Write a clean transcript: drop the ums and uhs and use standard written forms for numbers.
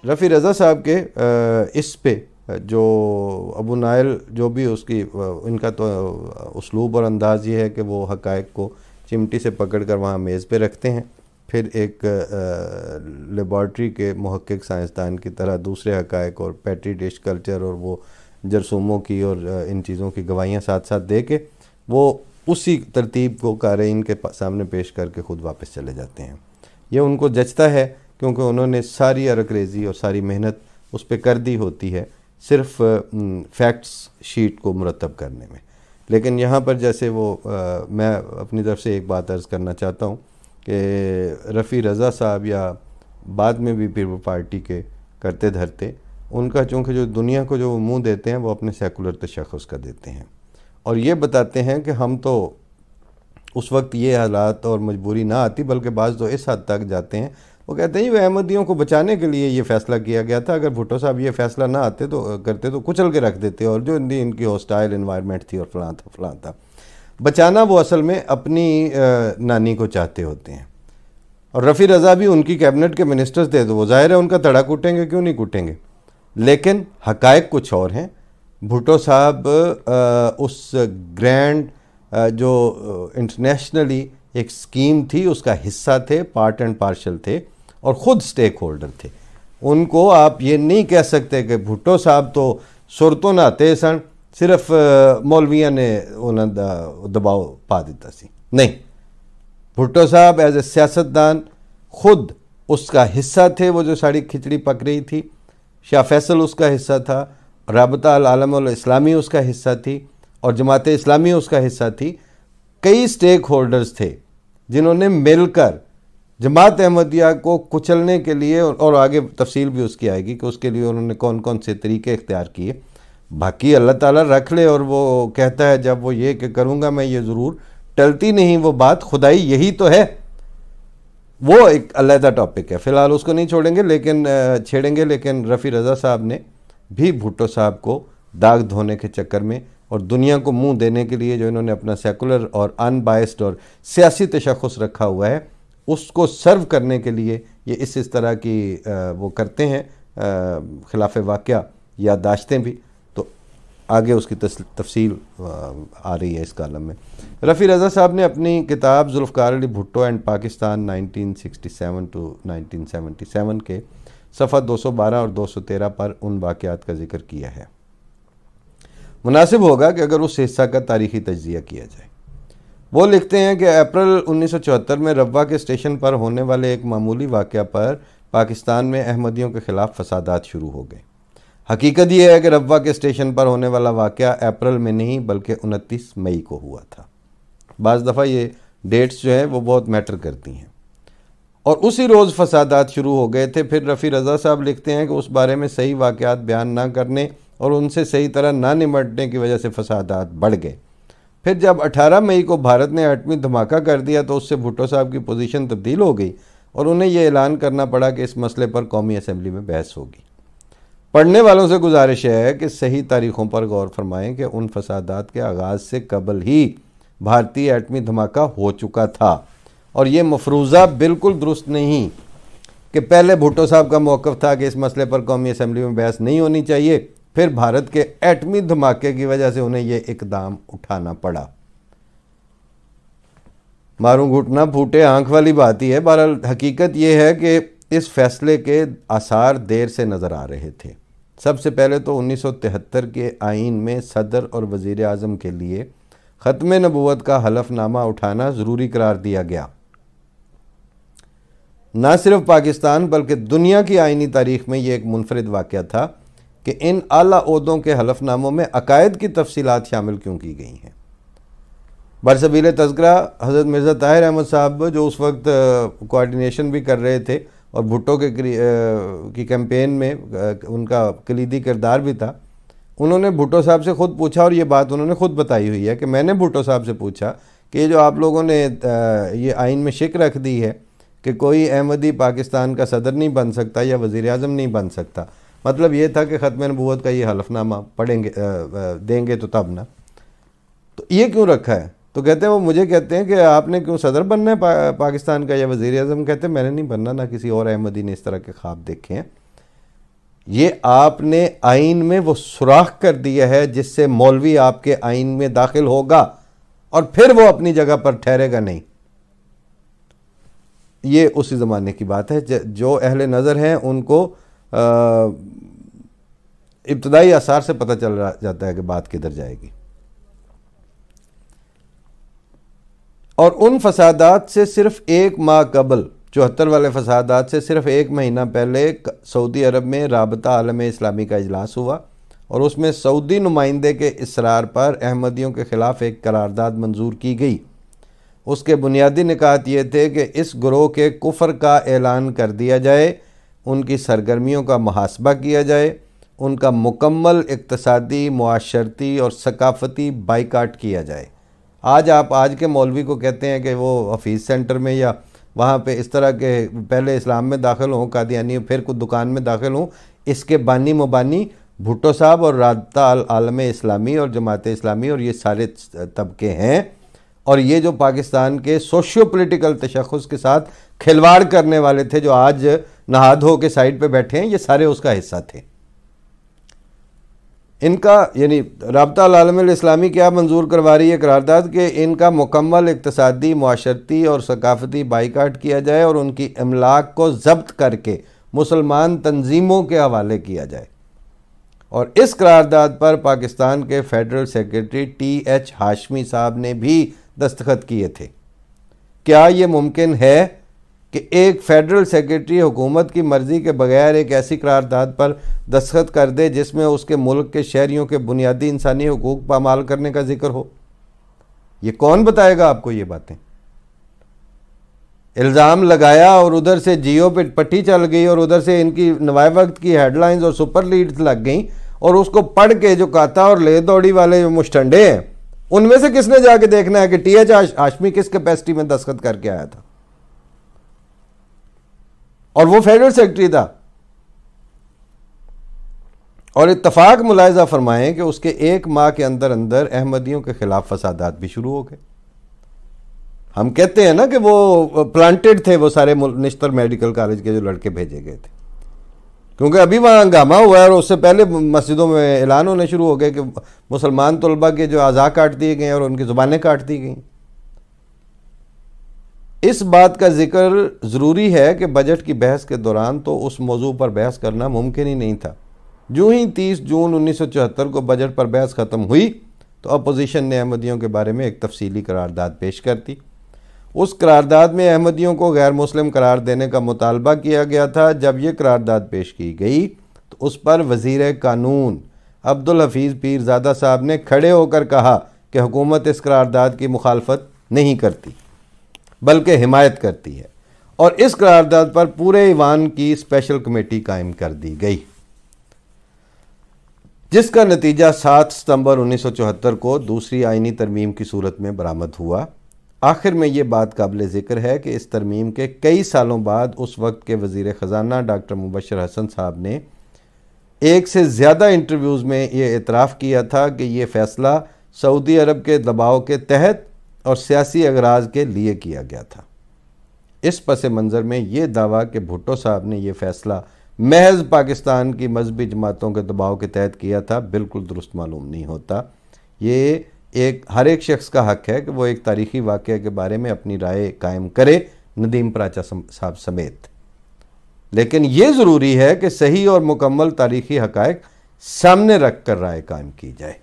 رفیع رضا صاحب کے اس پہ جو ابو نائل جو بھی اس کی ان کا تو اسلوب اور انداز یہ ہے کہ وہ حقائق کو چمٹی سے پکڑ کر وہاں میز پہ رکھتے ہیں، پھر ایک لیبارٹری کے محقق سائنسدان کی طرح دوسرے حقائق اور پیٹری ڈش کلچر اور وہ جرثوموں کی اور ان چیزوں کی گواہیاں ساتھ ساتھ دے کے وہ اسی ترتیب کو قارئین کے سامنے پیش کر کے خود واپس چلے جاتے ہیں۔ یہ ان کو جچتا ہے کیونکہ انہوں نے ساری عرق ریزی اور ساری محنت اس پہ کر دی ہوتی ہے صرف فیکٹس شیٹ کو مرتب کرنے میں۔ لیکن یہاں پر جیسے وہ میں اپنی طرف سے ایک بات عرض کرنا چاہتا ہوں کہ رفیع رضا صاحب یا بعد میں بھی پھر وہ پارٹی کے کرتے دھرتے، ان کا چونکہ جو دنیا کو جو منہ دیتے ہیں وہ اپنے سیکولر تشخص کا دیتے ہیں، اور یہ بتاتے ہیں کہ ہم تو اس وقت یہ حالات اور مجبوری نہ آتی، بلکہ بعض تو اس حد تک جاتے ہیں، وہ کہتے ہیں وہ احمدیوں کو بچانے کے لیے یہ فیصلہ کیا گیا تھا، اگر بھٹو صاحب یہ فیصلہ نہ آتے تو کرتے تو کچل کے رکھ دیتے، اور جو ان کی ہوسٹائل انوائرمنٹ تھی اور فلاں تھا۔ بچانا وہ اصل میں اپنی نانی کو چاہتے ہوتے ہیں، اور رفیع رضا بھی ان کی کیبنٹ کے منسٹرز تھے، تو وہ ظاہر ہے ان کا تڑا کوٹیں گے، کیوں نہیں کوٹیں گے، لیکن حقائق کچھ اور ہیں۔ بھٹو صاحب اس گرینڈ جو انٹرنیشنلی ایک سکیم تھی اس کا حصہ تھے، پارٹ اینڈ پارشل تھے، اور خود سٹیک ہولڈر تھے۔ ان کو آپ یہ نہیں کہہ سکتے کہ بھٹو صاحب تو صورتوں نہ آتے سن، صرف مولویاں نے انہوں دباؤ پا دیتا سی، نہیں، بھٹو صاحب ایز اے سیاستدان خود اس کا حصہ تھے، وہ جو ساری کھچڑی پک رہی تھی، شاہ فیصل اس کا حصہ تھا، رابطہ العالم الاسلامی اس کا حصہ تھی، اور جماعت اسلامی اس کا حصہ تھی۔ کئی سٹیک ہولڈرز تھے جنہوں نے مل کر جماعت احمدیہ کو کچلنے کے لیے، اور آگے تفصیل بھی اس کی آئے گی کہ اس کے لیے انہوں نے کون کون سے طریقے اختیار کیے۔ باقی اللہ تعالیٰ رکھ لے، اور وہ کہتا ہے جب وہ یہ کہ کروں گا میں یہ ضرور، ٹلتی نہیں وہ بات، خدائی یہی تو ہے، وہ ایک علیحدہ ٹاپک ہے، فی الحال اس کو نہیں چھیڑیں گے، لیکن رفیع رضا صاحب نے بھی بھٹو صاحب کو داغ دھونے کے چکر میں اور دنیا کو منہ دینے کے لیے جو انہوں نے اپنا سیکولر اور ان بائسڈ اور سیاسی تشخص رکھا ہوا ہے، اس کو سرو کرنے کے لیے یہ اس طرح کی وہ کرتے ہیں خلاف واقعہ یادداشتیں بھی، تو آگے اس کی تفصیل آ رہی ہے اس کالم میں۔ رفیع رضا صاحب نے اپنی کتاب ذوالفقار علی بھٹو اینڈ پاکستان 1967 to 1977 کے صفحہ 212 اور 213 پر ان واقعات کا ذکر کیا ہے۔ مناسب ہوگا کہ اگر اس حصہ کا تاریخی تجزیہ کیا جائے۔ وہ لکھتے ہیں کہ اپریل 1974 میں روا کے اسٹیشن پر ہونے والے ایک معمولی واقعہ پر پاکستان میں احمدیوں کے خلاف فسادات شروع ہو گئے۔ حقیقت یہ ہے کہ روا کے اسٹیشن پر ہونے والا واقعہ اپریل میں نہیں بلکہ 29 مئی کو ہوا تھا۔ بعض دفعہ یہ ڈیٹس جو ہیں وہ بہت میٹر کرتی ہیں، اور اسی روز فسادات شروع ہو گئے تھے۔ پھر رفیع رضا صاحب لکھتے ہیں کہ اس بارے میں صحیح واقعات بیان نہ کرنے اور ان سے صحیح طرح نہ نمٹنے کی وجہ سے فسادات بڑھ گئے۔ پھر جب 18 مئی کو بھارت نے ایٹمی دھماکہ کر دیا تو اس سے بھٹو صاحب کی پوزیشن تبدیل ہو گئی، اور انہیں یہ اعلان کرنا پڑا کہ اس مسئلے پر قومی اسمبلی میں بحث ہوگی۔ پڑھنے والوں سے گزارش ہے کہ صحیح تاریخوں پر غور فرمائیں کہ ان فسادات کے آغاز سے قبل ہی بھارتی ایٹمی دھماکہ ہو چکا تھا، اور یہ مفروضہ بالکل درست نہیں کہ پہلے بھٹو صاحب کا موقف تھا کہ اس مسئلے پر قومی اسمبلی میں بحث نہیں ہونی چاہیے، پھر بھارت کے ایٹمی دھماکے کی وجہ سے انہیں یہ اقدام اٹھانا پڑا۔ ماروں گھٹنا پھوٹے آنکھ والی بات ہی ہے۔ بہرحال حقیقت یہ ہے کہ اس فیصلے کے آثار دیر سے نظر آ رہے تھے۔ سب سے پہلے تو 1973 کے آئین میں صدر اور وزیر اعظم کے لیے ختم نبوت کا حلف نامہ اٹھانا ضروری قرار دیا گیا۔ نہ صرف پاکستان بلکہ دنیا کی آئینی تاریخ میں یہ ایک منفرد واقعہ تھا کہ ان اعلیٰ عہدوں کے حلف ناموں میں عقائد کی تفصیلات شامل کیوں کی گئی ہیں۔ برسبیل تذکرہ حضرت مرزا طاہر احمد صاحب جو اس وقت کوارڈینیشن بھی کر رہے تھے اور بھٹو کی کیمپین میں ان کا کلیدی کردار بھی تھا، انہوں نے بھٹو صاحب سے خود پوچھا، اور یہ بات انہوں نے خود بتائی ہوئی ہے کہ میں نے بھٹو صاحب سے پوچھا کہ یہ جو آپ لوگوں نے یہ آئین میں شک رکھ دی ہے کہ کوئی احمدی پاکستان کا صدر نہیں بن سکتا یا وزیر اعظم نہیں بن سکتا، مطلب یہ تھا کہ ختم نبوت کا یہ حلف نامہ پڑھیں گے دیں گے تو تب نا، تو یہ کیوں رکھا ہے؟ تو کہتے ہیں وہ مجھے کہتے ہیں کہ آپ نے کیوں صدر بننا ہے پاکستان کا یا وزیر اعظم؟ کہتے ہیں میں نے نہیں بننا، نہ کسی اور احمدی نے اس طرح کے خواب دیکھے ہیں. یہ آپ نے آئین میں وہ سوراخ کر دیا ہے جس سے مولوی آپ کے آئین میں داخل ہوگا اور پھر وہ اپنی جگہ پر ٹھہرے گا نہیں. یہ اسی زمانے کی بات ہے. جو اہل نظر ہیں ان کو ابتدائی آثار سے پتہ چل جاتا ہے کہ بات کدھر جائے گی. اور ان فسادات سے صرف ایک ماہ قبل، 74 والے فسادات سے صرف ایک مہینہ پہلے سعودی عرب میں رابطہ عالم اسلامی کا اجلاس ہوا اور اس میں سعودی نمائندے کے اصرار پر احمدیوں کے خلاف ایک قرارداد منظور کی گئی. اس کے بنیادی نکات یہ تھے کہ اس گروہ کے کفر کا اعلان کر دیا جائے، ان کی سرگرمیوں کا محاسبہ کیا جائے، ان کا مکمل اقتصادی، معاشرتی اور ثقافتی بائیکاٹ کیا جائے. آج کے مولوی کو کہتے ہیں کہ وہ حفیظ سینٹر میں یا وہاں پہ اس طرح کے پہلے اسلام میں داخل ہوں، قادیانی، پھر کوئی دکان میں داخل ہوں. اس کے بانی مبانی بھٹو صاحب اور رابطہ عالم اسلامی اور جماعت اسلامی اور یہ سارے طبقے ہیں. اور یہ جو پاکستان کے سوشیو پولیٹیکل تشخص کے ساتھ کھلواڑ کرنے والے تھے جو آج نہاد ہو کے سائیڈ پہ بیٹھے ہیں، یہ سارے اس کا حصہ تھے. ان کا یعنی رابطہ العالم الاسلامی کیا منظور کروا رہی ہے قرارداد کہ ان کا مکمل اقتصادی، معاشرتی اور ثقافتی بائیکاٹ کیا جائے اور ان کی املاک کو ضبط کر کے مسلمان تنظیموں کے حوالے کیا جائے. اور اس قرارداد پر پاکستان کے فیڈرل سیکرٹری TH ہاشمی صاحب نے بھی دستخط کیے تھے. کیا یہ ممکن ہے کہ ایک فیڈرل سیکرٹری حکومت کی مرضی کے بغیر ایک ایسی قرارداد پر دستخط کر دے جس میں اس کے ملک کے شہریوں کے بنیادی انسانی حقوق پامال کرنے کا ذکر ہو؟ یہ کون بتائے گا آپ کو یہ باتیں؟ الزام لگایا اور ادھر سے جیو پہ پٹی چل گئی اور ادھر سے ان کی نوائے وقت کی ہیڈ لائنز اور سپر لیڈز لگ گئیں اور اس کو پڑھ کے جو کاتا اور لے دوڑی والے جو مشٹنڈے ہیں ان میں سے کس نے جا کے دیکھنا ہے کہ TH ہاشمی کس کیپیسٹی میں دستخط کر کے آیا تھا؟ اور وہ فیڈرل سیکرٹری تھا. اور اتفاق ملاحظہ فرمائیں کہ اس کے ایک ماہ کے اندر احمدیوں کے خلاف فسادات بھی شروع ہو گئے. ہم کہتے ہیں نا کہ وہ پلانٹڈ تھے وہ سارے نشتر میڈیکل کالج کے جو لڑکے بھیجے گئے تھے، کیونکہ ابھی وہاں ہنگامہ ہوا ہے اور اس سے پہلے مسجدوں میں اعلان ہونے شروع ہو گئے کہ مسلمان طلبہ کے جو اعضاء کاٹ دیے گئے اور ان کی زبانیں کاٹ دی گئیں. اس بات کا ذکر ضروری ہے کہ بجٹ کی بحث کے دوران تو اس موضوع پر بحث کرنا ممکن ہی نہیں تھا. جو ہی 30 جون 1974 کو بجٹ پر بحث ختم ہوئی تو اپوزیشن نے احمدیوں کے بارے میں ایک تفصیلی قرارداد پیش کر دی. اس قرارداد میں احمدیوں کو غیر مسلم قرار دینے کا مطالبہ کیا گیا تھا. جب یہ قرارداد پیش کی گئی تو اس پر وزیر قانون عبدالحفیظ پیرزادہ صاحب نے کھڑے ہو کر کہا کہ حکومت اس قرارداد کی مخالفت نہیں کرتی بلکہ حمایت کرتی ہے، اور اس قرارداد پر پورے ایوان کی اسپیشل کمیٹی قائم کر دی گئی، جس کا نتیجہ 7 ستمبر 1974 کو دوسری آئینی ترمیم کی صورت میں برآمد ہوا. آخر میں یہ بات قابل ذکر ہے کہ اس ترمیم کے کئی سالوں بعد اس وقت کے وزیر خزانہ ڈاکٹر مبشر حسن صاحب نے ایک سے زیادہ انٹرویوز میں یہ اعتراف کیا تھا کہ یہ فیصلہ سعودی عرب کے دباؤ کے تحت اور سیاسی اغراض کے لیے کیا گیا تھا. اس پس منظر میں یہ دعویٰ کہ بھٹو صاحب نے یہ فیصلہ محض پاکستان کی مذہبی جماعتوں کے دباؤ کے تحت کیا تھا بالکل درست معلوم نہیں ہوتا. یہ ہر ایک شخص کا حق ہے کہ وہ ایک تاریخی واقعے کے بارے میں اپنی رائے قائم کرے، ندیم پراچا صاحب سمیت، لیکن یہ ضروری ہے کہ صحیح اور مکمل تاریخی حقائق سامنے رکھ کر رائے قائم کی جائے.